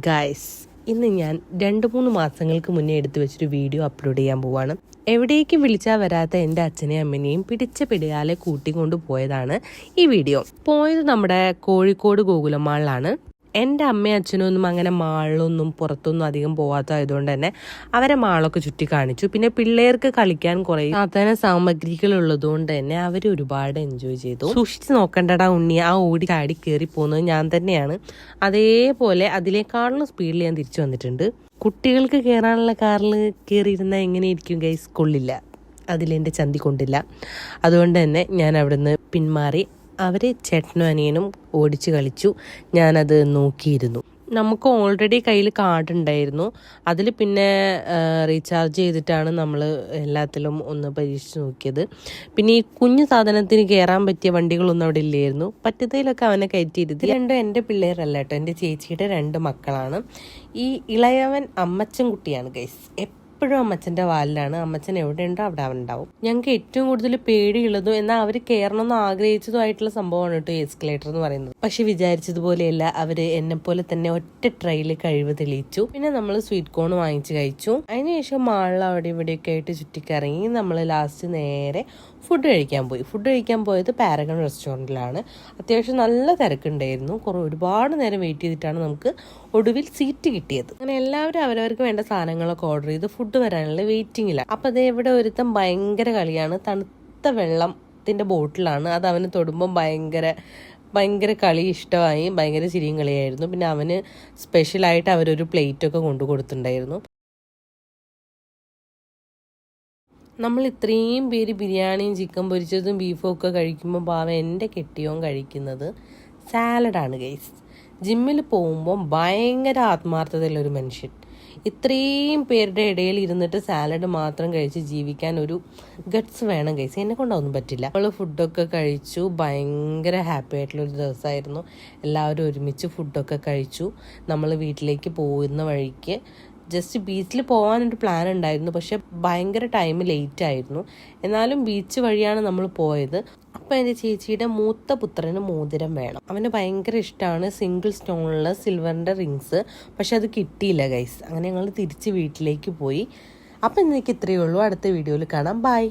Guys, ഇന്ന് ഞാൻ 2-3 മാസങ്ങൾക്ക് മുന്നേ എടുത്തു വെച്ചൊരു വീഡിയോ അപ്ലോഡ് ചെയ്യാൻ പോവാണ്. എവിടേക്ക് വിളിച്ചാൽ വരാത്ത എൻ്റെ അച്ഛനെയും അമ്മനെയും പിടിച്ച പിടിയാലെ കൂട്ടിക്കൊണ്ട് പോയതാണ് ഈ വീഡിയോ. പോയത് നമ്മുടെ കോഴിക്കോട് ഗോകുലം മാളിലാണ്. എൻ്റെ അമ്മയും അച്ഛനൊന്നും അങ്ങനെ മാളിലൊന്നും പുറത്തൊന്നും അധികം പോകാത്തതായതുകൊണ്ട് തന്നെ അവരെ മാളൊക്കെ ചുറ്റി കാണിച്ചു. പിന്നെ പിള്ളേർക്ക് കളിക്കാൻ കുറേ സാധന സാമഗ്രികൾ ഉള്ളതുകൊണ്ട് തന്നെ അവർ ഒരുപാട് എൻജോയ് ചെയ്തു. സൂക്ഷിച്ച് നോക്കണ്ടടാ ഉണ്ണി, ആ ഓടി ചാടി കയറി പോകുന്നത് ഞാൻ തന്നെയാണ്. അതേപോലെ അതിലേക്കാളും സ്പീഡിൽ ഞാൻ തിരിച്ചു വന്നിട്ടുണ്ട്. കുട്ടികൾക്ക് കയറാനുള്ള കാറിൽ കയറിയിരുന്നാൽ എങ്ങനെയിരിക്കും ഗൈസ്? കൊള്ളില്ല, അതിലെൻ്റെ ചന്തി കൊണ്ടില്ല. അതുകൊണ്ട് തന്നെ ഞാൻ അവിടുന്ന് പിന്മാറി. അവർ ചേട്ടനും അനിയനും ഓടിച്ച് കളിച്ചു, ഞാനത് നോക്കിയിരുന്നു. നമുക്ക് ഓൾറെഡി കയ്യിൽ കാർഡ് ഉണ്ടായിരുന്നു. അതിൽ പിന്നെ റീചാർജ് ചെയ്തിട്ടാണ് നമ്മൾ എല്ലാത്തിലും ഒന്ന് പരീക്ഷിച്ച് നോക്കിയത്. പിന്നെ ഈ കുഞ്ഞു സാധനത്തിന് കയറാൻ പറ്റിയ വണ്ടികളൊന്നും അവിടെ ഇല്ലായിരുന്നു. പറ്റുന്നതിലൊക്കെ അവനെ കയറ്റിയിരുത്തി. രണ്ടും എൻ്റെ പിള്ളേരല്ല കേട്ടോ, എൻ്റെ ചേച്ചിയുടെ 2 മക്കളാണ്. ഈ ഇളയവൻ അമ്മച്ചൻ കുട്ടിയാണ് ഗൈസ്. എപ്പോഴും അമ്മച്ചൻ്റെ വാലിലാണ്. അമ്മച്ചൻ എവിടെയുണ്ടോ അവിടെ അവൻ ഉണ്ടാവും. ഞങ്ങൾക്ക് ഏറ്റവും കൂടുതൽ പേടിയുള്ളതും എന്നാൽ അവർ കയറണമെന്ന് ആഗ്രഹിച്ചതുമായിട്ടുള്ള സംഭവമാണ് കേട്ടോ എസ്കലേറ്റർ എന്ന് പറയുന്നത്. പക്ഷെ വിചാരിച്ചതുപോലെയല്ല, അവർ എന്നെപ്പോലെ തന്നെ ഒറ്റ ട്രെയിൽ കഴിവ് തെളിയിച്ചു. പിന്നെ നമ്മൾ സ്വീറ്റ് കോൺ വാങ്ങിച്ച് കഴിച്ചു. അതിനുശേഷം മാളിൽ അവിടെ ഇവിടെയൊക്കെ ആയിട്ട് ചുറ്റിക്കറങ്ങി നമ്മൾ ലാസ്റ്റ് നേരെ ഫുഡ് കഴിക്കാൻ പോയത് പാരഗൺ റെസ്റ്റോറൻറ്റിലാണ്. അത്യാവശ്യം നല്ല തിരക്കുണ്ടായിരുന്നു. ഒരുപാട് നേരം വെയിറ്റ് ചെയ്തിട്ടാണ് നമുക്ക് ഒടുവിൽ സീറ്റ് കിട്ടിയത്. അങ്ങനെ എല്ലാവരും അവരവർക്ക് വേണ്ട സാധനങ്ങളൊക്കെ ഓർഡർ ചെയ്ത് ഫുഡ് വരാനുള്ള വെയിറ്റിംഗിലാണ്. അപ്പം അതേ ഇവിടെ ഒരുത്തം ഭയങ്കര കളിയാണ്. തണുത്ത വെള്ളത്തിൻ്റെ ബോട്ടിലാണ്. അത് അവന് തൊടുമ്പം ഭയങ്കര കളി ഇഷ്ടമായി. ഭയങ്കര ചിരിയും കളിയായിരുന്നു. പിന്നെ അവന് സ്പെഷ്യലായിട്ട് അവരൊരു പ്ലേറ്റൊക്കെ കൊണ്ടു കൊടുത്തിട്ടുണ്ടായിരുന്നു. നമ്മൾ ഇത്രയും പേര് ബിരിയാണിയും ചിക്കൻ പൊരിച്ചതും ബീഫും ഒക്കെ കഴിക്കുമ്പോൾ പാവം എൻ്റെ കെട്ടിയോൻ കഴിക്കുന്നത് സാലഡാണ് ഗൈസ്. ജിമ്മിൽ പോകുമ്പോൾ ഭയങ്കര ആത്മാർത്ഥതയുള്ളൊരു മനുഷ്യൻ. ഇത്രയും പേരുടെ ഇടയിൽ ഇരുന്നിട്ട് സാലഡ് മാത്രം കഴിച്ച് ജീവിക്കാൻ ഒരു ഗട്ട്സ് വേണം ഗൈസ്. എന്നെ കൊണ്ടൊന്നും പറ്റില്ല. നമ്മൾ ഫുഡൊക്കെ കഴിച്ചു. ഭയങ്കര ഹാപ്പി ആയിട്ടുള്ളൊരു ദിവസമായിരുന്നു. എല്ലാവരും ഒരുമിച്ച് ഫുഡൊക്കെ കഴിച്ചു. നമ്മൾ വീട്ടിലേക്ക് പോകുന്ന വഴിക്ക് ജസ്റ്റ് ബീച്ചിൽ പോകാനൊരു പ്ലാൻ ഉണ്ടായിരുന്നു. പക്ഷെ ഭയങ്കര ടൈം ലേറ്റ് ആയിരുന്നു. എന്നാലും ബീച്ച് വഴിയാണ് നമ്മൾ പോയത്. അപ്പം എൻ്റെ ചേച്ചിയുടെ മൂത്ത പുത്രന് മോതിരം വേണം. അവന് ഭയങ്കര ഇഷ്ടമാണ് സിംഗിൾ സ്റ്റോണിലുള്ള സിൽവറിൻ്റെ റിങ്സ്. പക്ഷെ അത് കിട്ടിയില്ല ഗൈസ്. അങ്ങനെ ഞങ്ങൾ തിരിച്ച് വീട്ടിലേക്ക് പോയി. അപ്പം ഇന്നേക്ക് ഇത്രയേ ഉള്ളൂ. അടുത്ത വീഡിയോയിൽ കാണാം. ബൈ.